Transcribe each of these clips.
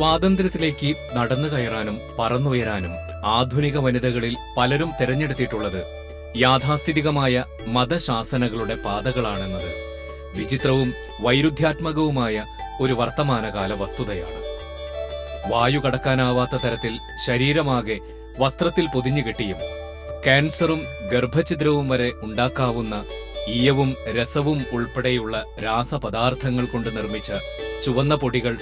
സ്വാതന്ത്ര്യത്തിലേക്ക് നടന്നു കയറാനും പറന്നുയരാനും ആധുനിക വനിതകളിൽ പലരും തെരഞ്ഞെടുത്തിട്ടുള്ളത് യാഥാസ്ഥിതികമായ മതശാസനകളുടെ പാതകളാണെന്നത് വിചിത്രവും വൈരുദ്ധ്യാത്മകവുമായ ഒരു വർത്തമാനകാല വസ്തുതയാണ്. വായു കടക്കാനാവാത്ത തരത്തിൽ ശരീരമാകെ വസ്ത്രത്തിൽ പൊതിഞ്ഞുകെട്ടിയും ക്യാൻസറും ഗർഭഛിദ്രവും വരെ ഉണ്ടാക്കാവുന്ന ഈയവും രസവും ഉൾപ്പെടെയുള്ള രാസപദാർത്ഥങ്ങൾ കൊണ്ട് നിർമ്മിച്ച ചുവന്ന പൊടികൾ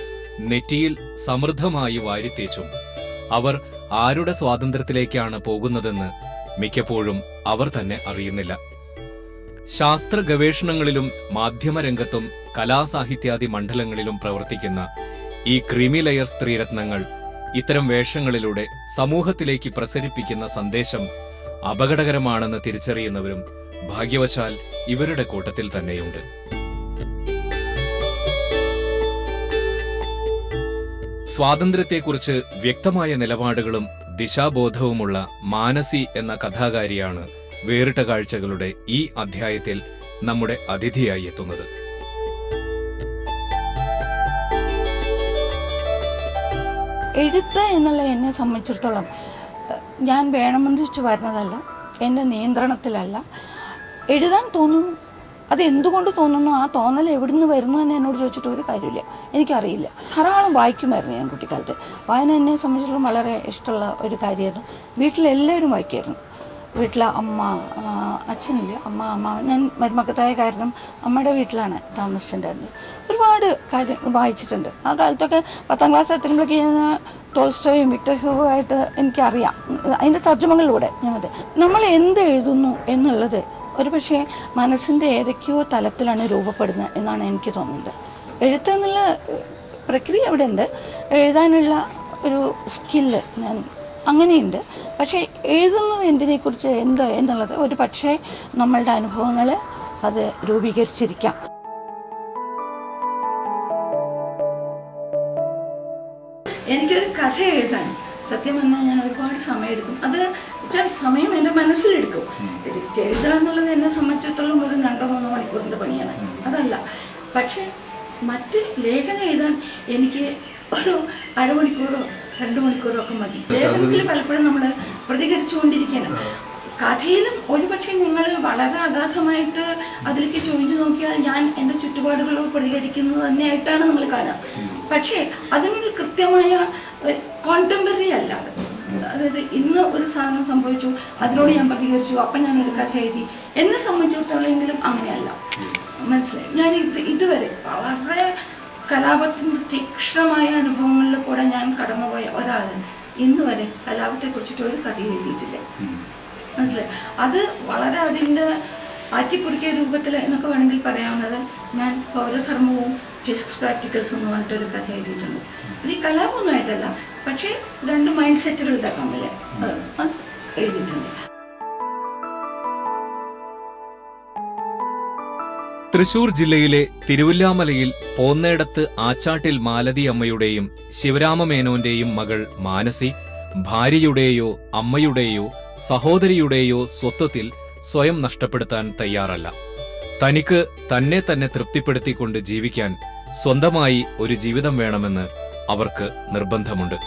നെറ്റിയിൽ സമൃദ്ധമായി വാരിത്തേച്ചും അവർ ആരുടെ സ്വാതന്ത്ര്യത്തിലേക്കാണ് പോകുന്നതെന്ന് മിക്കപ്പോഴും അവർ തന്നെ അറിയുന്നില്ല. ശാസ്ത്ര ഗവേഷണങ്ങളിലും മാധ്യമരംഗത്തും കലാസാഹിത്യാദി മണ്ഡലങ്ങളിലും പ്രവർത്തിക്കുന്ന ഈ ക്രീമി ലെയർ സ്ത്രീരത്നങ്ങൾ ഇത്തരം വേഷങ്ങളിലൂടെ സമൂഹത്തിലേക്ക് പ്രസരിപ്പിക്കുന്ന സന്ദേശം അപകടകരമാണെന്ന് തിരിച്ചറിയുന്നവരും ഭാഗ്യവശാൽ ഇവരുടെ കൂട്ടത്തിൽ തന്നെയുണ്ട്. സ്വാതന്ത്ര്യത്തെക്കുറിച്ച് വ്യക്തമായ നിലപാടുകളും ദിശാബോധവുമുള്ള മാനസി എന്ന കഥാകാരിയാണ് വേറിട്ട കാഴ്ചകളുടെ ഈ അധ്യായത്തിൽ നമ്മുടെ അതിഥിയായി എത്തുന്നത്. എഴുത്ത് എന്നുള്ള എന്നെ സംബന്ധിച്ചിടത്തോളം ഞാൻ വേണമെന്ന് വെച്ച് വരുന്നതല്ല, എൻ്റെ നിയന്ത്രണത്തിലല്ല. എഴുതാൻ തോന്നുന്നു, അത് എന്തുകൊണ്ട് തോന്നുന്നു, ആ തോന്നൽ എവിടെ നിന്ന് വരുന്നു എന്ന് എന്നോട് ചോദിച്ചിട്ട് ഒരു കാര്യമില്ല, എനിക്കറിയില്ല. ധാരാളം വായിക്കുമായിരുന്നു ഞാൻ കുട്ടിക്കാലത്ത്. വായന എന്നെ സംബന്ധിച്ചിടത്തോളം വളരെ ഇഷ്ടമുള്ള ഒരു കാര്യമായിരുന്നു. വീട്ടിലെല്ലാവരും വായിക്കുമായിരുന്നു. വീട്ടിലെ അമ്മ, അച്ഛനില്ല, അമ്മ ഞാൻ മരുമക്കത്തായ കാരണം അമ്മയുടെ വീട്ടിലാണ് താമസിച്ചിട്ടുണ്ടായിരുന്നത്. ഒരുപാട് കാര്യം വായിച്ചിട്ടുണ്ട്. ആ കാലത്തൊക്കെ 10ാം ക്ലാസ് എത്തുമ്പോഴേക്ക് ഞാൻ ടോൾസ്റ്റോയും വിക്ടർ ഹ്യൂഗോ ആയിട്ട് എനിക്കറിയാം. അതിൻ്റെ തർജ്ജമകളിലൂടെ നമ്മൾ എന്ത് എഴുതുന്നു എന്നുള്ളത് ഒരു പക്ഷേ മനസ്സിൻ്റെ ഏതൊക്കെയോ തലത്തിലാണ് രൂപപ്പെടുന്നത് എന്നാണ് എനിക്ക് തോന്നുന്നത്. എഴുത്ത് എന്നുള്ള പ്രക്രിയ അവിടെ ഉണ്ട്, എഴുതാനുള്ള ഒരു സ്കില്ല് ഞാൻ അങ്ങനെയുണ്ട്. പക്ഷേ എഴുതുന്നത് എന്തിനെക്കുറിച്ച് എന്ത് എന്നുള്ളത് ഒരു പക്ഷേ നമ്മളുടെ അനുഭവങ്ങൾ അത് രൂപീകരിച്ചിരിക്കാം. എനിക്കൊരു കഥ എഴുതാൻ സത്യം പറഞ്ഞാൽ ഞാൻ ഒരുപാട് സമയമെടുക്കും. അത് വെച്ചാൽ സമയം എൻ്റെ മനസ്സിലെടുക്കും. എഴുതുക എന്നുള്ളത് എന്നെ സംബന്ധിച്ചിടത്തോളം ഒരു 2-3 മണിക്കൂറിൻ്റെ പണിയാണ്, അതല്ല. പക്ഷേ മറ്റ് ലേഖനം എഴുതാൻ എനിക്ക് ഒരു അരമണിക്കൂറോ 2 മണിക്കൂറോ ഒക്കെ മതി. ലേഖനത്തിൽ പലപ്പോഴും നമ്മൾ പ്രതികരിച്ചുകൊണ്ടിരിക്കണം. കഥയിലും ഒരുപക്ഷെ നിങ്ങൾ വളരെ അഗാധമായിട്ട് അതിലേക്ക് ചോദിച്ചു നോക്കിയാൽ ഞാൻ എൻ്റെ ചുറ്റുപാടുകളോട് പ്രതികരിക്കുന്നത് തന്നെയായിട്ടാണ് നമ്മൾ കാണുക. പക്ഷേ അതിനൊരു കൃത്യമായ കോണ്ടംപററി അല്ല. അതായത് ഇന്ന് ഒരു സാധനം സംഭവിച്ചു, അതിനോട് ഞാൻ പ്രതികരിച്ചു, അപ്പം ഞാനൊരു കഥ എഴുതി. എന്നെ സംബന്ധിച്ചിടത്തോളെങ്കിലും അങ്ങനെയല്ല. മനസ്സിലായി. ഞാൻ ഇതുവരെ വളരെ കലാപത്തിൻ്റെ തീക്ഷ്ണമായ അനുഭവങ്ങളിൽ കൂടെ ഞാൻ കടന്നുപോയ ഒരാൾ ഇന്ന് വരെ കലാപത്തെക്കുറിച്ചിട്ട് ഒരു കഥ എഴുതിയിട്ടില്ല. മനസ്സിലായി. അത് വളരെ അതിൻ്റെ ആറ്റിക്കുറിക്കിയ രൂപത്തിൽ എന്നൊക്കെ വേണമെങ്കിൽ പറയാവുന്നത് ഞാൻ പൗരധർമ്മവും ഫിസിക്സ് പ്രാക്ടിക്കൽസ് എന്ന് പറഞ്ഞിട്ടൊരു കഥ എഴുതിയിട്ടുണ്ട്. ഇത് ഈ കലാപമൊന്നുമായിട്ടല്ല, പക്ഷേ 2 മൈൻഡ് സെറ്റുകളുടെ തമ്മിൽ എഴുതിയിട്ടുണ്ട്. തൃശൂർ ജില്ലയിലെ തിരുവല്ലാമലയിൽ പോന്നേടത്ത് ആച്ചാട്ടിൽ മാലതി അമ്മയുടെയും ശിവരാമമേനോന്റെയും മകൾ മാനസി ഭാര്യയുടെയോ അമ്മയുടെയോ സഹോദരിയുടെയോ സ്വത്വത്തിൽ സ്വയം നഷ്ടപ്പെടുത്താൻ തയ്യാറല്ല. തനിക്ക് തന്നെ തന്നെ തൃപ്തിപ്പെടുത്തിക്കൊണ്ട് ജീവിക്കാൻ സ്വന്തമായി ഒരു ജീവിതം വേണമെന്ന് അവർക്ക് നിർബന്ധമുണ്ട്.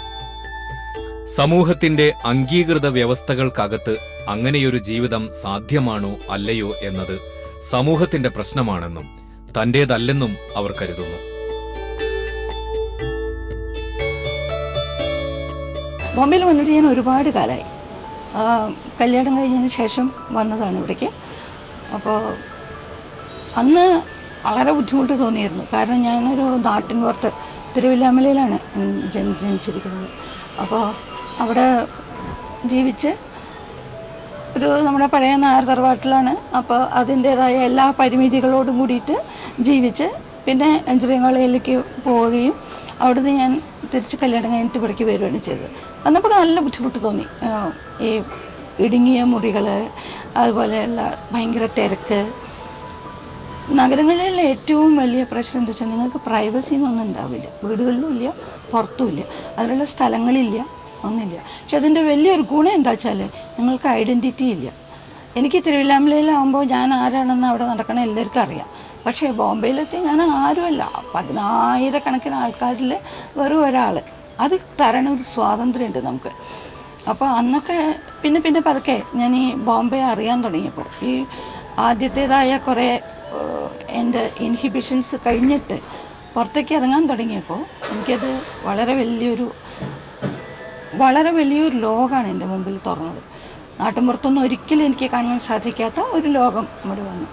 സമൂഹത്തിന്റെ അംഗീകൃത വ്യവസ്ഥകൾക്കകത്ത് അങ്ങനെയൊരു ജീവിതം സാധ്യമാണോ അല്ലയോ എന്നത് സമൂഹത്തിന്റെ പ്രശ്നമാണെന്നും തന്റേതല്ലെന്നും അവർ കരുതുന്നു. ബോംബെയിൽ വന്നിട്ട് ഞാൻ ഒരുപാട് കാലമായി. കല്യാണം കഴിഞ്ഞതിന് ശേഷം വന്നതാണ് ഇവിടേക്ക്. അപ്പോൾ അന്ന് വളരെ ബുദ്ധിമുട്ട് തോന്നിയിരുന്നു. കാരണം ഞാനൊരു നാട്ടിൻ പുറത്ത് തിരുവല്ലാമലയിലാണ് ജനിച്ചിരിക്കുന്നത്. അപ്പോൾ അവിടെ ജീവിച്ച് ഒരു നമ്മുടെ പഴയ നായർ തറവാട്ടിലാണ്. അപ്പോൾ അതിൻ്റേതായ എല്ലാ പരിമിതികളോടും കൂടിയിട്ട് ജീവിച്ച് പിന്നെ എഞ്ചിനീയറിംഗ് കോളേജിലേക്ക് പോവുകയും അവിടുന്ന് ഞാൻ തിരിച്ച് കല്യാണം കഴിഞ്ഞിട്ട് ഇവിടേക്ക് വരികയാണ് ചെയ്തത്. അന്നപ്പോൾ നല്ല ബുദ്ധിമുട്ട് തോന്നി. ഈ ഇടുങ്ങിയ മുറികൾ, അതുപോലെയുള്ള ഭയങ്കര തിരക്ക്. നഗരങ്ങളിലുള്ള ഏറ്റവും വലിയ പ്രശ്നം എന്താ വെച്ചാൽ നിങ്ങൾക്ക് പ്രൈവസി എന്നൊന്നും ഉണ്ടാവില്ല. വീടുകളിലും ഇല്ല, പുറത്തും ഇല്ല, അതിനുള്ള സ്ഥലങ്ങളില്ല, ഒന്നുമില്ല. പക്ഷെ അതിൻ്റെ വലിയൊരു ഗുണം എന്താ വെച്ചാൽ നിങ്ങൾക്ക് ഐഡൻറ്റിറ്റി ഇല്ല. എനിക്ക് തിരുവല്ലാമലയിലാകുമ്പോൾ ഞാൻ ആരാണെന്ന് അവിടെ നടക്കണ എല്ലാവർക്കും അറിയാം. പക്ഷേ ബോംബെയിലെത്തി ഞാൻ ആരുമല്ല. 10,000 കണക്കിന് ആൾക്കാരിൽ വെറും ഒരാൾ. അത് തരണ ഒരു സ്വാതന്ത്ര്യമുണ്ട് നമുക്ക്. അപ്പോൾ അന്നൊക്കെ പിന്നെ പതുക്കെ ഞാൻ ഈ ബോംബെ അറിയാൻ തുടങ്ങിയപ്പോൾ, ഈ ആദ്യത്തേതായ കുറേ എൻ്റെ ഇൻഹിബിഷൻസ് കഴിഞ്ഞിട്ട് പുറത്തേക്ക് ഇറങ്ങാൻ തുടങ്ങിയപ്പോൾ എനിക്കത് വളരെ വലിയൊരു ലോകമാണ് എൻ്റെ മുമ്പിൽ തുറന്നത്. നാട്ടിൻപുറത്തൊന്നും ഒരിക്കലും എനിക്ക് കാണാൻ സാധിക്കാത്ത ഒരു ലോകം ഇവിടെ വന്നു.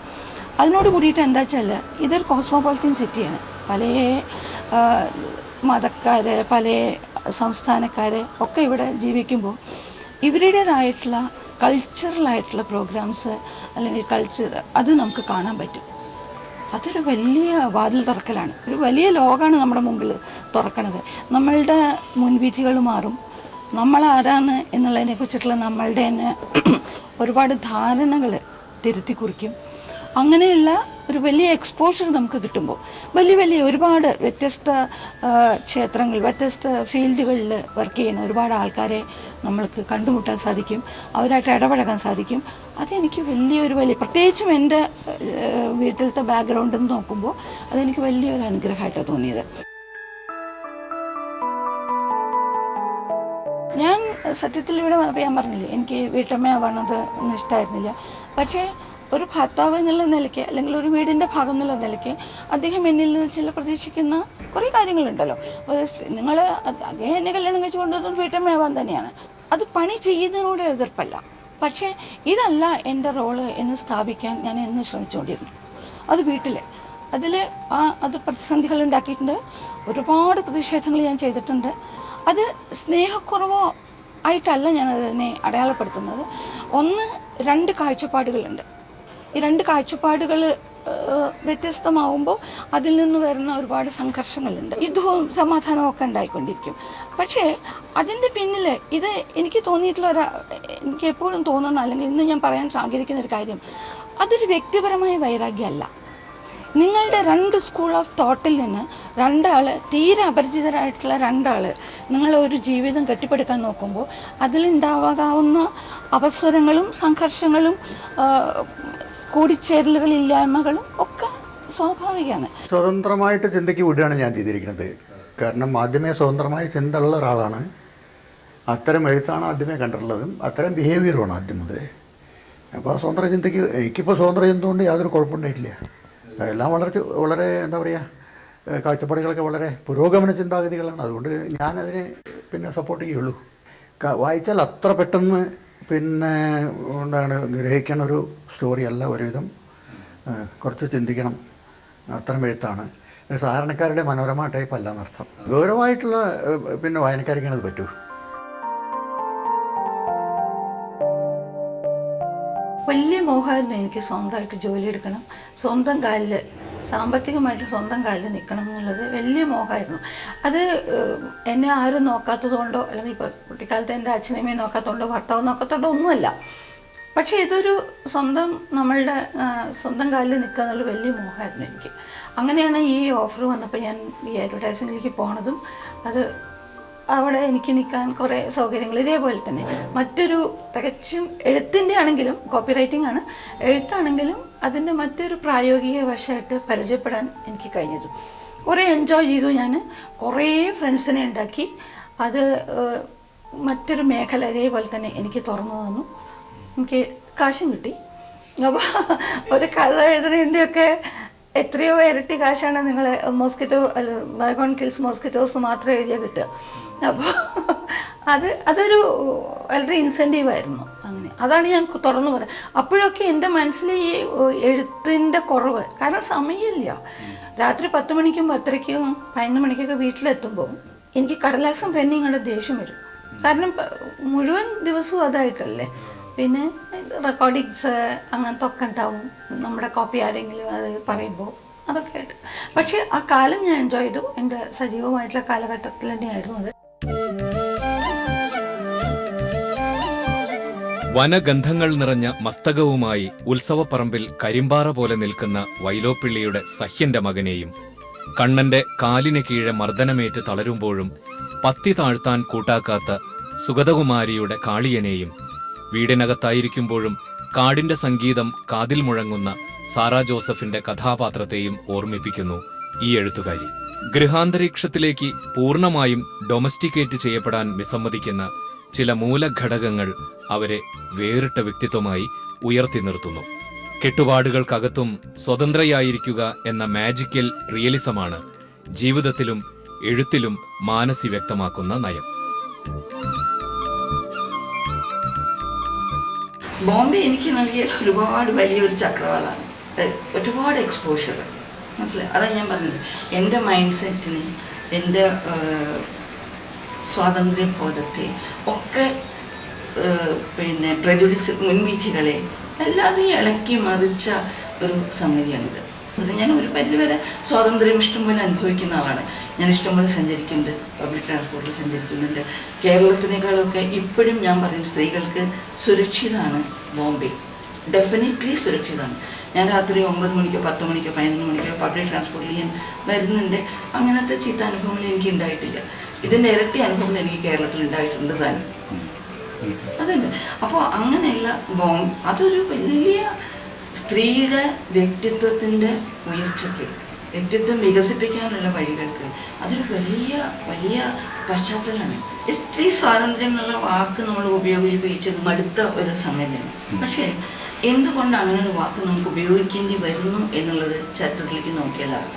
അതിനോട് കൂടിയിട്ട് എന്താ വെച്ചാൽ ഇതൊരു കോസ്മോപൊളിറ്റൻ സിറ്റിയാണ്. പല മതക്കാർ, പല സംസ്ഥാനക്കാർ ഒക്കെ ഇവിടെ ജീവിക്കുമ്പോൾ ഇവരുടേതായിട്ടുള്ള കൾച്ചറലായിട്ടുള്ള പ്രോഗ്രാംസ് അല്ലെങ്കിൽ കൾച്ചർ അത് നമുക്ക് കാണാൻ പറ്റും. അതൊരു വലിയ വാതിൽ തുറക്കലാണ്, ഒരു വലിയ ലോകമാണ് നമ്മുടെ മുമ്പിൽ തുറക്കണത്. നമ്മളുടെ മുൻവിധികൾ മാറും, നമ്മളാരാണ് എന്നുള്ളതിനെക്കുറിച്ചിട്ടുള്ള നമ്മളുടെ തന്നെ ഒരുപാട് ധാരണകൾ തിരുത്തി കുറിക്കും. അങ്ങനെയുള്ള ഒരു വലിയ എക്സ്പോഷർ നമുക്ക് കിട്ടുമ്പോൾ വലിയ ഒരുപാട് വ്യത്യസ്ത ക്ഷേത്രങ്ങൾ, വ്യത്യസ്ത ഫീൽഡുകളിൽ വർക്ക് ചെയ്യുന്ന ഒരുപാട് ആൾക്കാരെ നമ്മൾക്ക് കണ്ടുമുട്ടാൻ സാധിക്കും, അവരായിട്ട് ഇടപഴകാൻ സാധിക്കും. അതെനിക്ക് വലിയ പ്രത്യേകിച്ചും എൻ്റെ വീട്ടിലത്തെ ബാക്ക്ഗ്രൗണ്ടിൽ നിന്ന് നോക്കുമ്പോൾ അതെനിക്ക് വലിയൊരു അനുഗ്രഹമായിട്ടാണ് തോന്നിയത്. ഞാൻ സത്യത്തിൽ ഇവിടെ വന്നപ്പോൾ ഞാൻ പറഞ്ഞില്ലേ, എനിക്ക് വീട്ടമ്മയാവണത് ഒന്നും ഇഷ്ടമായിരുന്നില്ല. പക്ഷേ ഒരു ഭർത്താവ് എന്നുള്ള നിലയ്ക്ക് അല്ലെങ്കിൽ ഒരു വീടിൻ്റെ ഭാഗം എന്നുള്ള നിലയ്ക്ക് അദ്ദേഹം എന്നിൽ നിന്ന് ചില പ്രതീക്ഷിക്കുന്ന കുറേ കാര്യങ്ങളുണ്ടല്ലോ. നിങ്ങൾ അദ്ദേഹം എന്നെ കല്യാണം കഴിച്ചു കൊണ്ടത് വീട്ടമ്മയാവാൻ തന്നെയാണ്. അത് പണി ചെയ്യുന്നതിനോട് എതിർപ്പല്ല, പക്ഷേ ഇതല്ല എൻ്റെ റോള് എന്ന് സ്ഥാപിക്കാൻ ഞാൻ എന്ന് ശ്രമിച്ചുകൊണ്ടിരുന്നു. അത് വീട്ടിൽ അത് പ്രതിസന്ധികൾ ഉണ്ടാക്കിയിട്ടുണ്ട്, ഒരുപാട് പ്രതിഷേധങ്ങൾ ഞാൻ ചെയ്തിട്ടുണ്ട്. അത് സ്നേഹക്കുറവോ ആയിട്ടല്ല ഞാനതിനെ അടയാളപ്പെടുത്തുന്നത്. ഒന്ന്, 2 കാഴ്ചപ്പാടുകളുണ്ട്. ഈ 2 കാഴ്ചപ്പാടുകൾ വ്യത്യസ്തമാവുമ്പോൾ അതിൽ നിന്ന് വരുന്ന ഒരുപാട് സംഘർഷങ്ങളുണ്ട്, യുദ്ധവും സമാധാനവും ഒക്കെ ഉണ്ടായിക്കൊണ്ടിരിക്കും. പക്ഷേ അതിൻ്റെ പിന്നിൽ ഇത് എനിക്ക് തോന്നിയിട്ടുള്ള എനിക്ക് എപ്പോഴും തോന്നുന്ന, അല്ലെങ്കിൽ ഇന്ന് ഞാൻ പറയാൻ ആഗ്രഹിക്കുന്ന ഒരു കാര്യം, അതൊരു വ്യക്തിപരമായ വൈരാഗ്യമല്ല. നിങ്ങളുടെ 2 സ്കൂൾ ഓഫ് തോട്ടിൽ നിന്ന് 2 ആൾ, തീരെ അപരിചിതരായിട്ടുള്ള 2 ആൾ നിങ്ങൾ ഒരു ജീവിതം കെട്ടിപ്പടുക്കാൻ നോക്കുമ്പോൾ അതിലുണ്ടാകാവുന്ന അവസരങ്ങളും സംഘർഷങ്ങളും കൂടിച്ചേരലുകളില്ലായ്മകളും ഒക്കെ സ്വാഭാവികമാണ്. സ്വതന്ത്രമായിട്ട് ചിന്തയ്ക്ക് വിടുകയാണ് ഞാൻ ചെയ്തിരിക്കുന്നത്. കാരണം ആദ്യമേ സ്വതന്ത്രമായ ചിന്ത ഉള്ള ഒരാളാണ്. അത്തരം എഴുത്താണ് ആദ്യമേ കണ്ടിട്ടുള്ളതും അത്തരം ബിഹേവിയറുമാണ് ആദ്യം മുതലേ. അപ്പോൾ ആ സ്വതന്ത്ര ചിന്തയ്ക്ക് എനിക്കിപ്പോൾ സ്വതന്ത്ര ചിന്ത കൊണ്ട് യാതൊരു കുഴപ്പമുണ്ടായിട്ടില്ല. എല്ലാം വളരെ എന്താ പറയുക, കാഴ്ചപ്പാടുകളൊക്കെ വളരെ പുരോഗമന ചിന്താഗതികളാണ്. അതുകൊണ്ട് ഞാനതിനെ സപ്പോർട്ട് ചെയ്യുള്ളൂ. വായിച്ചാൽ അത്ര പെട്ടെന്ന് ഗ്രഹിക്കണ ഒരു സ്റ്റോറി അല്ല. ഒരുവിധം കുറച്ച് ചിന്തിക്കണം, അത്തരം എഴുത്താണ്. സാധാരണക്കാരുടെ മനോരമ ടൈപ്പ് അല്ല എന്നർത്ഥം. ഗൗരവമായിട്ടുള്ള വായനക്കാർക്കാണ് അത് പറ്റൂ. വലിയ മോഹമായിരുന്നു എനിക്ക് സ്വന്തമായിട്ട് ജോലി എടുക്കണം, സ്വന്തം കാലിൽ, സാമ്പത്തികമായിട്ട് സ്വന്തം കാലിൽ നിൽക്കണം എന്നുള്ളത് വലിയ മോഹമായിരുന്നു. അത് എന്നെ ആരും നോക്കാത്തത് കൊണ്ടോ, അല്ലെങ്കിൽ ഇപ്പോൾ കുട്ടിക്കാലത്ത് എൻ്റെ അച്ഛനമ്മയും നോക്കാത്തതുകൊണ്ടോ ഭർത്താവ് നോക്കാത്തതുകൊണ്ടോ ഒന്നുമല്ല. പക്ഷേ ഇതൊരു നമ്മളുടെ സ്വന്തം കാലിൽ നിൽക്കുക എന്നുള്ള വലിയ മോഹമായിരുന്നു എനിക്ക്. അങ്ങനെയാണ് ഈ ഓഫർ വന്നപ്പോൾ ഞാൻ ഈ അഡ്വർടൈസിങ്ങിലേക്ക് പോണതും. അത് അവിടെ എനിക്ക് നിൽക്കാൻ കുറേ സൗകര്യങ്ങൾ, ഇതേപോലെ തന്നെ മറ്റൊരു തികച്ചും എഴുത്തിൻ്റെ ആണെങ്കിലും, കോപ്പി റൈറ്റിംഗ് ആണ്, എഴുത്താണെങ്കിലും അതിൻ്റെ മറ്റൊരു പ്രായോഗിക വശമായിട്ട് പരിചയപ്പെടാൻ എനിക്ക് കഴിഞ്ഞതും. കുറേ എൻജോയ് ചെയ്തു ഞാൻ. കുറേ ഫ്രണ്ട്സിനെ ഉണ്ടാക്കി. അത് മറ്റൊരു മേഖല ഇതേപോലെ തന്നെ എനിക്ക് തുറന്നു തന്നു. എനിക്ക് കാശും കിട്ടി. അപ്പോൾ ഒരു കഥ എഴുതുന്നതിൻ്റെയൊക്കെ എത്രയോ ഇരട്ടി കാശാണ് നിങ്ങൾ മൈഗോൺ കിൽസ് മോസ്കിറ്റോസ് മാത്രം എഴുതിയാൽ കിട്ടുക. അപ്പോൾ അതൊരു വളരെ ഇൻസെൻറ്റീവായിരുന്നു. അങ്ങനെ അതാണ് ഞാൻ തുറന്നു പറയുന്നത്. അപ്പോഴൊക്കെ എൻ്റെ മനസ്സിൽ ഈ എഴുത്തിൻ്റെ കുറവ്, കാരണം സമയമില്ല. രാത്രി 10 മണിക്കും 10:30ക്കും 11 മണിക്കൊക്കെ വീട്ടിലെത്തുമ്പോൾ എനിക്ക് കടലാസം പെന്നിങ്ങോട്ട് ദേഷ്യം വരും. കാരണം മുഴുവൻ ദിവസവും അതായിട്ടല്ലേ. പിന്നെ റെക്കോർഡിങ്സ് അങ്ങനത്തെ ഒക്കെ ഉണ്ടാവും, നമ്മുടെ കോപ്പി ആരെങ്കിലും അത് പറയുമ്പോൾ അതൊക്കെ ആയിട്ട്. പക്ഷേ ആ കാലം ഞാൻ എൻജോയ് ചെയ്തു. എൻ്റെ സജീവമായിട്ടുള്ള കാലഘട്ടത്തിൽ തന്നെയായിരുന്നു അത്. വനഗന്ധങ്ങൾ നിറഞ്ഞ മസ്തകവുമായി ഉത്സവപ്പറമ്പിൽ കരിമ്പാറ പോലെ നിൽക്കുന്ന വൈലോപ്പിള്ളിയുടെ സഹ്യന്റെ മകനെയും, കണ്ണന്റെ കാലിന് കീഴെ മർദ്ദനമേറ്റ് തളരുമ്പോഴും പത്തി താഴ്ത്താൻ കൂട്ടാക്കാത്ത സുഗതകുമാരിയുടെ കാളിയനെയും, വീടിനകത്തായിരിക്കുമ്പോഴും കാടിന്റെ സംഗീതം കാതിൽ മുഴങ്ങുന്ന സാറാ ജോസഫിന്റെ കഥാപാത്രത്തെയും ഓർമ്മിപ്പിക്കുന്നു ഈ എഴുത്തുകാരി. ഗൃഹാന്തരീക്ഷത്തിലേക്ക് പൂർണ്ണമായും ഡൊമസ്റ്റിക്കേറ്റ് ചെയ്യപ്പെടാൻ വിസമ്മതിക്കുന്ന ചില മൂലഘടകങ്ങൾ അവരെ വേറിട്ട വ്യക്തിത്വമായി ഉയർത്തി നിർത്തുന്നു. കെട്ടുപാടുകൾക്കകത്തും സ്വതന്ത്രയായിരിക്കുക എന്ന മാജിക്കൽ റിയലിസമാണ് ജീവിതത്തിലും എഴുത്തിലും മാനസി വ്യക്തമാക്കുന്ന നയം. ബോംബെ എനിക്ക് നൽകിയ ഒരുപാട് വലിയൊരു ചക്രവാളാണ്. ഒരുപാട് എക്സ്പോഷർ, മനസ്സിലായി. അതാണ് ഞാൻ പറഞ്ഞത്. എൻ്റെ മൈൻഡ് സെറ്റിനെ, എൻ്റെ സ്വാതന്ത്ര്യബോധത്തെ ഒക്കെ, പിന്നെ പ്രജുഡിസ്, മുൻവിധികളെ എല്ലാവരെയും ഇളക്കി മറിച്ച ഒരു സംഗതിയാണിത്. ഞാൻ ഒരു പരിധിവരെ സ്വാതന്ത്ര്യം ഇഷ്ടംപോലെ അനുഭവിക്കുന്ന ആളാണ്. ഞാൻ ഇഷ്ടംപോലെ സഞ്ചരിക്കുന്നുണ്ട്, പബ്ലിക് ട്രാൻസ്പോർട്ടിൽ സഞ്ചരിക്കുന്നുണ്ട്. കേരളത്തിനേക്കാളൊക്കെ ഇപ്പോഴും ഞാൻ പറയും സ്ത്രീകൾക്ക് സുരക്ഷിതമാണ് ബോംബെ, ഡെഫിനറ്റ്ലി സുരക്ഷിതമാണ്. ഞാൻ രാത്രി 9 മണിക്കോ 10 മണിക്കോ 11 മണിക്കോ പബ്ലിക് ട്രാൻസ്പോർട്ടിൽ ഞാൻ വരുന്നുണ്ട്. അങ്ങനത്തെ ചീത്ത അനുഭവങ്ങൾ എനിക്ക് ഉണ്ടായിട്ടില്ല. ഇതിൻ്റെ ഇരട്ടി അനുഭവങ്ങൾ എനിക്ക് കേരളത്തിൽ ഉണ്ടായിട്ടുണ്ട് താനും. അതുണ്ട്. അപ്പോൾ അങ്ങനെയുള്ള അതൊരു വലിയ സ്ത്രീയുടെ വ്യക്തിത്വത്തിൻ്റെ ഉയർച്ചയ്ക്ക്, വ്യക്തിത്വം വികസിപ്പിക്കാനുള്ള വഴികൾക്ക് അതൊരു വലിയ വലിയ പശ്ചാത്തലമാണ്. സ്ത്രീ സ്വാതന്ത്ര്യം എന്നുള്ള വാക്ക് നമ്മൾ ഉപയോഗിച്ചത് മടുത്ത ഒരു സംഗതിയാണ്. പക്ഷേ എന്തുകൊണ്ട് അങ്ങനെ ഒരു വാക്ക് നമുക്ക് ഉപയോഗിക്കേണ്ടി വരുന്നു എന്നുള്ളത് ചരിത്രത്തിലേക്ക് നോക്കിയാലാണ്.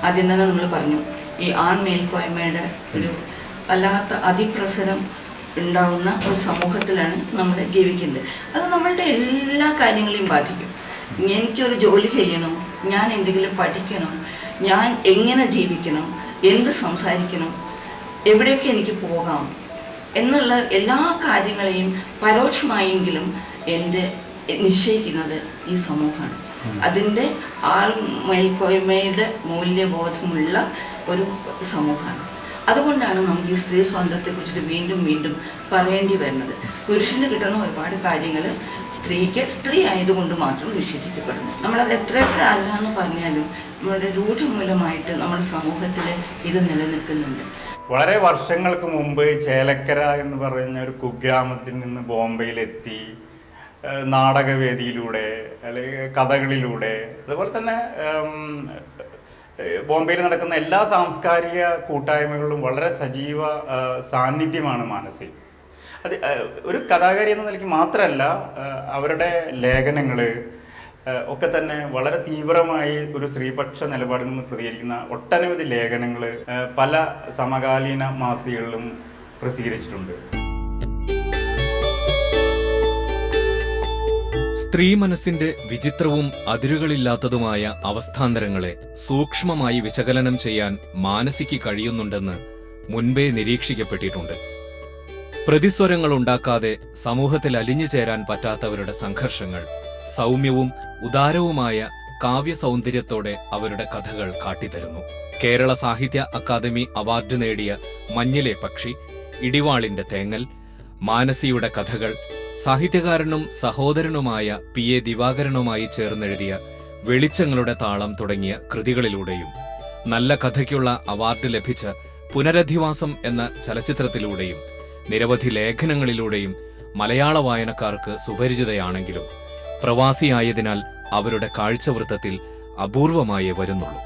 ആദ്യം തന്നെ നമ്മൾ പറഞ്ഞു, ഈ ആൺ മേൽക്കോയ്മയുടെ ഒരു വല്ലാത്ത അതിപ്രസരം ഉണ്ടാവുന്ന ഒരു സമൂഹത്തിലാണ് നമ്മൾ ജീവിക്കുന്നത്. അത് നമ്മളുടെ എല്ലാ കാര്യങ്ങളെയും ബാധിക്കും. എനിക്കൊരു ജോലി ചെയ്യണം, ഞാൻ എന്തെങ്കിലും പഠിക്കണം, ഞാൻ എങ്ങനെ ജീവിക്കണം, എന്ത് സംസാരിക്കണം, എവിടെയൊക്കെ എനിക്ക് പോകാം എന്നുള്ള എല്ലാ കാര്യങ്ങളെയും പരോക്ഷമായെങ്കിലും നിശ്ചയിക്കുന്നത് ഈ സമൂഹമാണ്. അതിൻ്റെ ആൾ മേൽക്കോയ്മയുടെ മൂല്യബോധമുള്ള ഒരു സമൂഹമാണ്. അതുകൊണ്ടാണ് നമുക്ക് ഈ സ്ത്രീ സ്വാതന്ത്ര്യത്തെക്കുറിച്ചിട്ട് വീണ്ടും വീണ്ടും പറയേണ്ടി വരുന്നത്. പുരുഷന് കിട്ടുന്ന ഒരുപാട് കാര്യങ്ങൾ സ്ത്രീക്ക് സ്ത്രീ ആയതുകൊണ്ട് മാത്രം നിഷേധിക്കപ്പെടുന്നു. നമ്മളത് എത്രയൊക്കെ അല്ല എന്ന് പറഞ്ഞാലും നമ്മളുടെ രൂഢമൂലമായിട്ട് നമ്മുടെ സമൂഹത്തിൽ ഇത് നിലനിൽക്കുന്നുണ്ട്. വളരെ വർഷങ്ങൾക്ക് മുമ്പ് ചേലക്കര എന്ന് പറയുന്ന ഒരു കുഗ്രാമത്തിൽ നിന്ന് ബോംബെയിലെത്തി നാടകവേദിയിലൂടെ അല്ലെങ്കിൽ കഥകളിലൂടെ, അതുപോലെ തന്നെ ബോംബെയിൽ നടക്കുന്ന എല്ലാ സാംസ്കാരിക കൂട്ടായ്മകളിലും വളരെ സജീവ സാന്നിധ്യമാണ് മാനസി. അത് ഒരു കഥാകാരി എന്ന നിലയ്ക്ക് മാത്രമല്ല, അവരുടെ ലേഖനങ്ങൾ ഒക്കെ തന്നെ വളരെ തീവ്രമായി ഒരു സ്ത്രീപക്ഷ നിലപാടിൽ നിന്ന് പ്രതികരിക്കുന്ന ഒട്ടനവധി ലേഖനങ്ങൾ പല സമകാലീന മാസികകളിലും പ്രസിദ്ധീകരിച്ചിട്ടുണ്ട്. സ്ത്രീ മനസ്സിന്റെ വിചിത്രവും അതിരുകളില്ലാത്തതുമായ അവസ്ഥാന്തരങ്ങളെ സൂക്ഷ്മമായി വിശകലനം ചെയ്യാൻ മാനസിക്ക് കഴിയുന്നുണ്ടെന്ന് മുൻപേ നിരീക്ഷിക്കപ്പെട്ടിട്ടുണ്ട്. പ്രതിസ്വരങ്ങൾ ഉണ്ടാക്കാതെ സമൂഹത്തിൽ അലിഞ്ഞു ചേരാൻ പറ്റാത്തവരുടെ സംഘർഷങ്ങൾ സൗമ്യവും ഉദാരവുമായ കാവ്യസൗന്ദര്യത്തോടെ അവരുടെ കഥകൾ കാട്ടിത്തരുന്നു. കേരള സാഹിത്യ അക്കാദമി അവാർഡ് നേടിയ മഞ്ഞിലെ പക്ഷി, ഇടിവാളിന്റെ തേങ്ങൽ, മാനസിയുടെ കഥകൾ, സാഹിത്യകാരനും സഹോദരനുമായ PA ദിവാകരനുമായി ചേർന്നെഴുതിയ വെളിച്ചങ്ങളുടെ താളം തുടങ്ങിയ കൃതികളിലൂടെയും നല്ല കഥയ്ക്കുള്ള അവാർഡ് ലഭിച്ച പുനരധിവാസം എന്ന ചലച്ചിത്രത്തിലൂടെയും നിരവധി ലേഖനങ്ങളിലൂടെയും മലയാള വായനക്കാർക്ക് സുപരിചിതയാണെങ്കിലും പ്രവാസിയായതിനാൽ അവരുടെ കാഴ്ചവൃത്തത്തിൽ അപൂർവമായേ വരുന്നുള്ളൂ.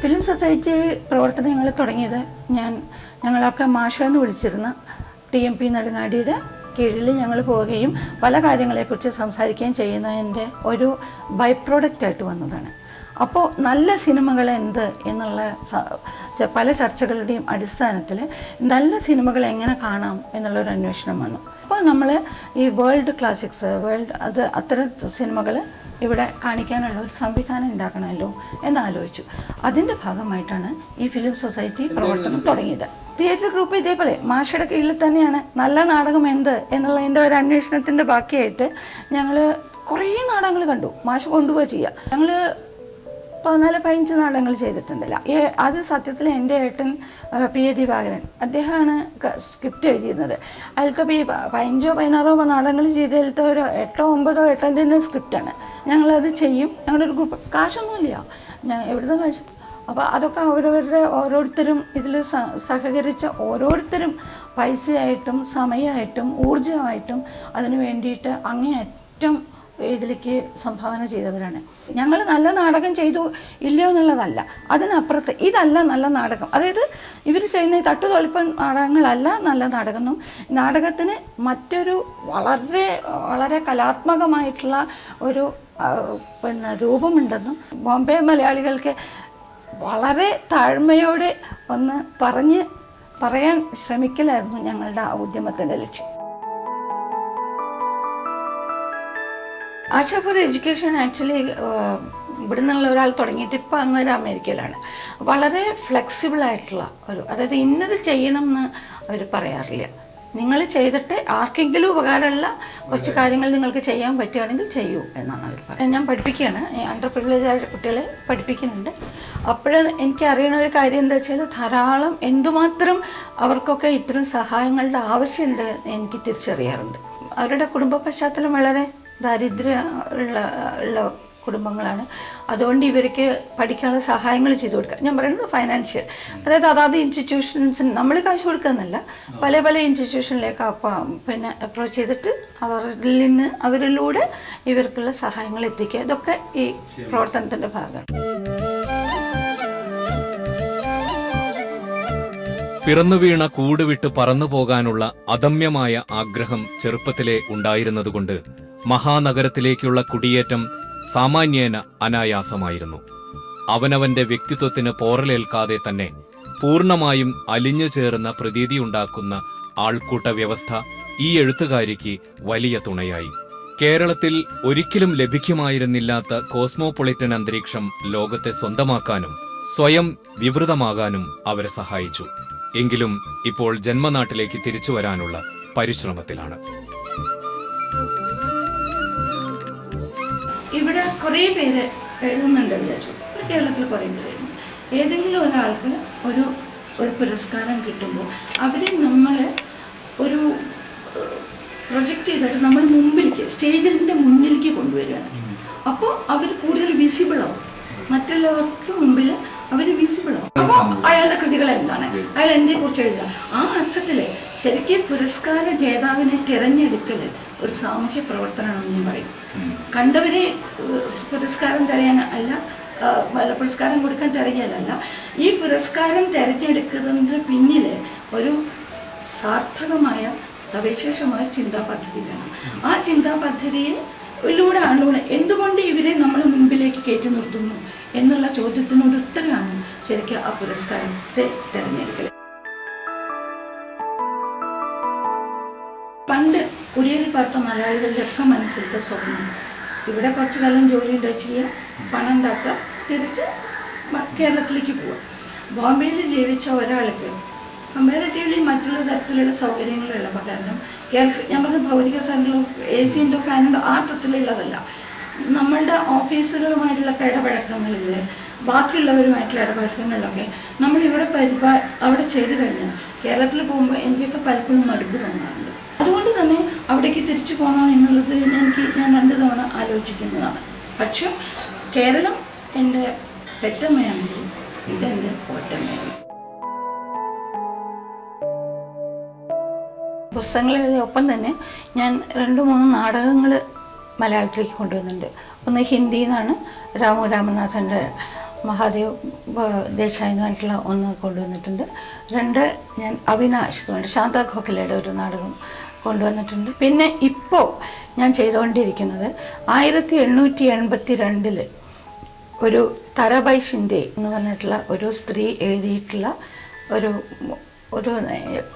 ഫിലിം സൊസൈറ്റി പ്രവർത്തനങ്ങൾ തുടങ്ങിയത് ഞങ്ങളൊക്കെ മാഷ എന്ന് വിളിച്ചിരുന്ന TMP നെടുങ്ങാടിയുടെ കീഴിൽ ഞങ്ങൾ പോവുകയും പല കാര്യങ്ങളെക്കുറിച്ച് സംസാരിക്കുകയും ചെയ്യുന്നതിൻ്റെ ഒരു ബൈ പ്രോഡക്റ്റായിട്ട് വന്നതാണ്. അപ്പോൾ നല്ല സിനിമകൾ എന്ത് എന്നുള്ള പല ചർച്ചകളുടെയും അടിസ്ഥാനത്തിൽ നല്ല സിനിമകൾ എങ്ങനെ കാണാം എന്നുള്ളൊരു അന്വേഷണം വന്നു. അപ്പോൾ നമ്മൾ ഈ വേൾഡ് ക്ലാസിക്സ്, അത്തരം സിനിമകൾ ഇവിടെ കാണിക്കാനുള്ള ഒരു സംവിധാനം ഉണ്ടാക്കണമല്ലോ എന്നാലോചിച്ചു. അതിൻ്റെ ഭാഗമായിട്ടാണ് ഈ ഫിലിം സൊസൈറ്റി പ്രവർത്തനം തുടങ്ങിയത്. തിയേറ്റർ ഗ്രൂപ്പ് ഇതേപോലെ മാഷയുടെ കീഴിൽ തന്നെയാണ് നല്ല നാടകം എന്ത് എന്നുള്ളതിൻ്റെ ഒരു അന്വേഷണത്തിൻ്റെ ബാക്കിയായിട്ട് ഞങ്ങൾ കുറേ നാടകങ്ങൾ കണ്ടു. മാഷ് കൊണ്ടുപോവുക ചെയ്യുക. ഞങ്ങൾ 14-15 നാടകങ്ങൾ ചെയ്തിട്ടുണ്ടല്ല. അത് സത്യത്തിൽ എൻ്റെ ഏട്ടൻ PA ദിവാകരൻ, അദ്ദേഹമാണ് സ്ക്രിപ്റ്റ് എഴുതിയിരുന്നത്. അതിലത്തെ 15-16 നാടകങ്ങൾ ചെയ്തതിലത്തെ ഒരു 8-9 ഏട്ടൻ്റെ സ്ക്രിപ്റ്റാണ്. ഞങ്ങളത് ചെയ്യും. ഞങ്ങളൊരു ഗ്രൂപ്പ്, കാശൊന്നുമില്ല, എവിടുത്തെ കാശ്. അപ്പോൾ അതൊക്കെ ഓരോരുത്തരും ഇതിൽ സഹകരിച്ച ഓരോരുത്തരും പൈസയായിട്ടും സമയമായിട്ടും ഊർജമായിട്ടും അതിന് വേണ്ടിയിട്ട് അങ്ങേയറ്റം ഇതിലേക്ക് സംഭാവന ചെയ്തവരാണ്. ഞങ്ങൾ നല്ല നാടകം ചെയ്തു ഇല്ലയോ എന്നുള്ളതല്ല, അതിനപ്പുറത്ത് ഇതല്ല നല്ല നാടകം. അതായത് ഇവർ ചെയ്യുന്ന ഈ തട്ടുതൊളിപ്പൻ നാടകങ്ങളല്ല നല്ല നാടകം. നാടകത്തിന് മറ്റൊരു വളരെ വളരെ കലാത്മകമായിട്ടുള്ള ഒരു രൂപമുണ്ടെന്നും ബോംബെ മലയാളികൾക്ക് വളരെ താഴ്മയോടെ ഒന്ന് പറയാൻ ശ്രമിക്കലായിരുന്നു ഞങ്ങളുടെ ആ ഉദ്യമത്തിൻ്റെ ലക്ഷ്യം. ആശ ഫോർ എഡ്യൂക്കേഷൻ ആക്ച്വലി ഇവിടെ നിന്നുള്ള ഒരാൾ തുടങ്ങിയിട്ട് ഇപ്പോൾ അങ്ങ് അമേരിക്കയിലാണ്. വളരെ ഫ്ലെക്സിബിളായിട്ടുള്ള അതായത് ഇന്നത് ചെയ്യണം എന്ന് അവർ പറയാറില്ല. നിങ്ങൾ ചെയ്തിട്ട് ആർക്കെങ്കിലും ഉപകാരമുള്ള കുറച്ച് കാര്യങ്ങൾ നിങ്ങൾക്ക് ചെയ്യാൻ പറ്റുകയാണെങ്കിൽ ചെയ്യൂ എന്നാണ് അവർ പറയുന്നത്. ഞാൻ പഠിപ്പിക്കുകയാണ്, അണ്ടർ പ്രിവിലേജ് ആയ കുട്ടികളെ പഠിപ്പിക്കുന്നുണ്ട്. അപ്പോൾ എനിക്ക് അറിയുന്ന ഒരു കാര്യം എന്താ വെച്ചാൽ ധാരാളം എന്തുമാത്രം അവർക്കൊക്കെ ഇത്തരം സഹായങ്ങളുടെ ആവശ്യമുണ്ട് എനിക്ക് തിരിച്ചറിയാറുണ്ട്. അവരുടെ കുടുംബ പശ്ചാത്തലം വളരെ ദാരിദ്ര്യം ഉള്ള കുടുംബങ്ങളാണ്. അതുകൊണ്ട് ഇവർക്ക് പഠിക്കാനുള്ള സഹായങ്ങൾ ചെയ്തു കൊടുക്കുക. ഞാൻ പറയുന്നത് ഫൈനാൻഷ്യൽ, അതായത് അതാത് ഇൻസ്റ്റിറ്റ്യൂഷൻസിന് നമ്മൾ കാശ് കൊടുക്കുകയെന്നല്ല, പല ഇൻസ്റ്റിറ്റ്യൂഷനിലേക്ക് അപ്രോച്ച് ചെയ്തിട്ട് അവരിലൂടെ ഇവർക്കുള്ള സഹായങ്ങൾ എത്തിക്കുക. ഇതൊക്കെ ഈ പ്രവർത്തനത്തിൻ്റെ ഭാഗമാണ്. പിറന്നു വീണ കൂട് വിട്ട് പറന്നു പോകാനുള്ള അദമ്യമായ ആഗ്രഹം ചെറുപ്പത്തിലേ ഉണ്ടായിരുന്നതുകൊണ്ട് മഹാനഗരത്തിലേക്കുള്ള കുടിയേറ്റം സാമാന്യേന അനായാസമായിരുന്നു. അവനവന്റെ വ്യക്തിത്വത്തിന് പോറലേൽക്കാതെ തന്നെ പൂർണ്ണമായും അലിഞ്ഞു ചേർന്ന പ്രതീതിയുണ്ടാക്കുന്ന ആൾക്കൂട്ട വ്യവസ്ഥ ഈ എഴുത്തുകാരിക്ക് വലിയ തുണയായി. കേരളത്തിൽ ഒരിക്കലും ലഭിക്കുമായിരുന്നില്ലാത്ത കോസ്മോപൊളിറ്റൻ അന്തരീക്ഷം ലോകത്തെ സ്വന്തമാക്കാനും സ്വയം വിവൃതമാകാനും അവരെ സഹായിച്ചു. എങ്കിലും ഇപ്പോൾ ജന്മനാട്ടിലേക്ക് തിരിച്ചു വരാനുള്ള പരിശ്രമത്തിലാണ്. ഇവിടെ കുറേ പേര് എഴുതുന്നുണ്ട് വിചാരിച്ചു. കേരളത്തിൽ കുറേ പേര് എഴുതുന്നു. ഏതെങ്കിലും ഒരാൾക്ക് ഒരു പുരസ്കാരം കിട്ടുമ്പോൾ അവരെ നമ്മൾ ഒരു പ്രൊജക്റ്റ് ചെയ്തിട്ട് നമ്മൾ മുമ്പിലേക്ക് സ്റ്റേജിൻ്റെ മുന്നിലേക്ക് കൊണ്ടുവരികയാണ്. അപ്പോൾ അവർ കൂടുതൽ വിസിബിളാവും, മറ്റുള്ളവർക്ക് മുമ്പിൽ അവർ വിസിബിളാവും. അപ്പോൾ അയാളുടെ കൃതികൾ എന്താണ്, അയാൾ എന്നെ കുറിച്ച് എഴുതുക. ആ അർത്ഥത്തിൽ ശരിക്കും പുരസ്കാര ജേതാവിനെ തിരഞ്ഞെടുക്കൽ ഒരു സാമൂഹ്യ പ്രവർത്തനമാണെന്ന് ഞാൻ പറയും. കണ്ടവരെ പുരസ്കാരം തരാൻ അല്ല, പുരസ്കാരം കൊടുക്കാൻ തിരഞ്ഞാലല്ല, ഈ പുരസ്കാരം തിരഞ്ഞെടുക്കുന്നതിന് പിന്നിൽ ഒരു സാർത്ഥകമായ സവിശേഷമായ ചിന്താ പദ്ധതി വേണം. ആ ചിന്താ പദ്ധതിയിലൂടെ ആളുകൾ എന്തുകൊണ്ട് ഇവരെ നമ്മൾ മുൻപിലേക്ക് കയറ്റി നിർത്തുന്നു എന്നുള്ള ചോദ്യത്തിനോട് ഉത്തരമാണ് ശരിക്കും ആ പുരസ്കാരത്തെ തിരഞ്ഞെടുക്കൽ. പണ്ട് കുടിയേറി പാർത്ത മലയാളികളുടെയൊക്കെ മനസ്സിലത്തെ സ്വപ്നം ഇവിടെ കുറച്ച് കാലം ജോലി ഉണ്ടായി ചെയ്യുക, പണം ഉണ്ടാക്കുക, തിരിച്ച് കേരളത്തിലേക്ക് പോവുക. ബോംബെയിൽ ജീവിച്ച ഒരാൾക്ക് കമ്പാരിറ്റീവ്ലി മറ്റുള്ള തരത്തിലുള്ള സൗകര്യങ്ങളുള്ളപ്പോൾ, കാരണം ഞാൻ പറഞ്ഞ ഭൗതിക സാധനങ്ങളും AC ഉണ്ടോ ഫാനുണ്ടോ ആ തരത്തിലുള്ളതല്ല. നമ്മളുടെ ഓഫീസുകളുമായിട്ടുള്ള ഇടപഴക്കങ്ങളിൽ ബാക്കിയുള്ളവരുമായിട്ടുള്ള ഇടപഴക്കങ്ങളിലൊക്കെ നമ്മളിവിടെ അവിടെ ചെയ്തു കഴിഞ്ഞാൽ കേരളത്തിൽ പോകുമ്പോൾ എനിക്കൊക്കെ പലപ്പോഴും മടുപ്പ് തോന്നാറുണ്ട്. അതുകൊണ്ട് തന്നെ അവിടേക്ക് തിരിച്ചു പോകണം എന്നുള്ളത് ഞാൻ 2 തവണ ആലോചിക്കുന്നതാണ്. പക്ഷെ കേരളം എൻ്റെ പെറ്റമ്മയാണെങ്കിൽ ഇതെൻ്റെ ഒറ്റമ്മയാണ്. പുസ്തകങ്ങൾ എഴുതിയൊപ്പം തന്നെ ഞാൻ 2-3 നാടകങ്ങൾ മലയാളത്തിലേക്ക് കൊണ്ടുവന്നിട്ടുണ്ട്. ഒന്ന് ഹിന്ദിയിൽ നിന്നാണ് രാമനാഥൻ്റെ മഹാദേവ് ദേശായിനുമായിട്ടുള്ള ഒന്ന് കൊണ്ടുവന്നിട്ടുണ്ട്. 2 ഞാൻ അവിനാശ് ശാന്ത ഖോഖലയുടെ ഒരു നാടകം കൊണ്ടുവന്നിട്ടുണ്ട്. പിന്നെ ഇപ്പോൾ ഞാൻ ചെയ്തുകൊണ്ടിരിക്കുന്നത് 1882 ഒരു തരബായ് ഷിൻഡെ എന്ന് പറഞ്ഞിട്ടുള്ള ഒരു സ്ത്രീ എഴുതിയിട്ടുള്ള ഒരു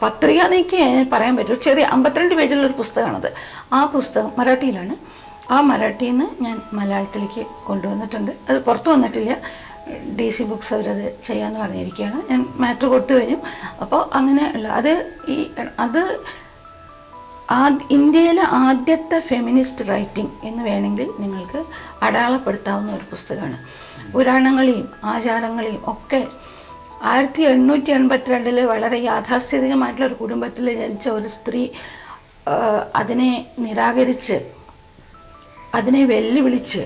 പത്രിക എന്നൊക്കെ പറയാൻ പറ്റും, ചെറിയ 52 പേജുള്ളൊരു പുസ്തകമാണത്. ആ പുസ്തകം മറാഠിയിലാണ്. ആ മറാഠിയിൽ നിന്ന് ഞാൻ മലയാളത്തിലേക്ക് കൊണ്ടുവന്നിട്ടുണ്ട്. അത് പുറത്തു വന്നിട്ടില്ല, DC ബുക്സ് അവരത് ചെയ്യാമെന്ന് പറഞ്ഞിരിക്കുകയാണ്. ഞാൻ മാറ്റർ കൊടുത്തു കഴിഞ്ഞു. അപ്പോൾ അങ്ങനെയുള്ള അത് ഇന്ത്യയിലെ ആദ്യത്തെ ഫെമിനിസ്റ്റ് റൈറ്റിംഗ് എന്ന് വേണമെങ്കിൽ നിങ്ങൾക്ക് അടയാളപ്പെടുത്താവുന്ന ഒരു പുസ്തകമാണ്. പുരാണങ്ങളെയും ആചാരങ്ങളെയും ഒക്കെ 1882 വളരെ യാഥാസ്ഥിതികമായിട്ടുള്ള ഒരു കുടുംബത്തിൽ ജനിച്ച ഒരു സ്ത്രീ അതിനെ നിരാകരിച്ച് അതിനെ വെല്ലുവിളിച്ച്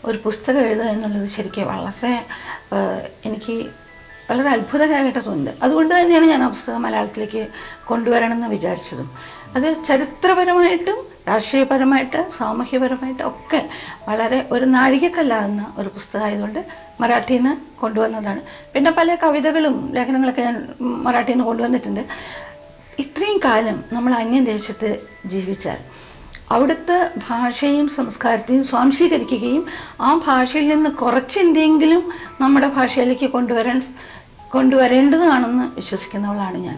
ഒരു പുസ്തകം എഴുതുക എന്നുള്ളത് ശരിക്കും വളരെ എനിക്ക് വളരെ അത്ഭുതകരമായിട്ടുണ്ട്. അതുകൊണ്ട് തന്നെയാണ് ഞാൻ ആ പുസ്തകം മലയാളത്തിലേക്ക് കൊണ്ടുവരണമെന്ന് വിചാരിച്ചതും. അത് ചരിത്രപരമായിട്ടും രാഷ്ട്രീയപരമായിട്ട് സാമൂഹ്യപരമായിട്ട് ഒക്കെ വളരെ ഒരു നാഴികക്കല്ലാകുന്ന ഒരു പുസ്തകമായതുകൊണ്ട് മറാഠിയിൽ നിന്ന് കൊണ്ടുവന്നതാണ്. പിന്നെ പല കവിതകളും ലേഖനങ്ങളൊക്കെ ഞാൻ മറാഠിയിൽ നിന്ന് കൊണ്ടുവന്നിട്ടുണ്ട്. ഇത്രയും കാലം നമ്മൾ അന്യദേശത്ത് ജീവിച്ചാൽ അവിടുത്തെ ഭാഷയും സംസ്കാരത്തെയും സ്വാംശീകരിക്കുകയും ആ ഭാഷയിൽ നിന്ന് കുറച്ചെന്തെങ്കിലും നമ്മുടെ ഭാഷയിലേക്ക് കൊണ്ടുവരേണ്ടതാണെന്ന് വിശ്വസിക്കുന്നവളാണ് ഞാൻ.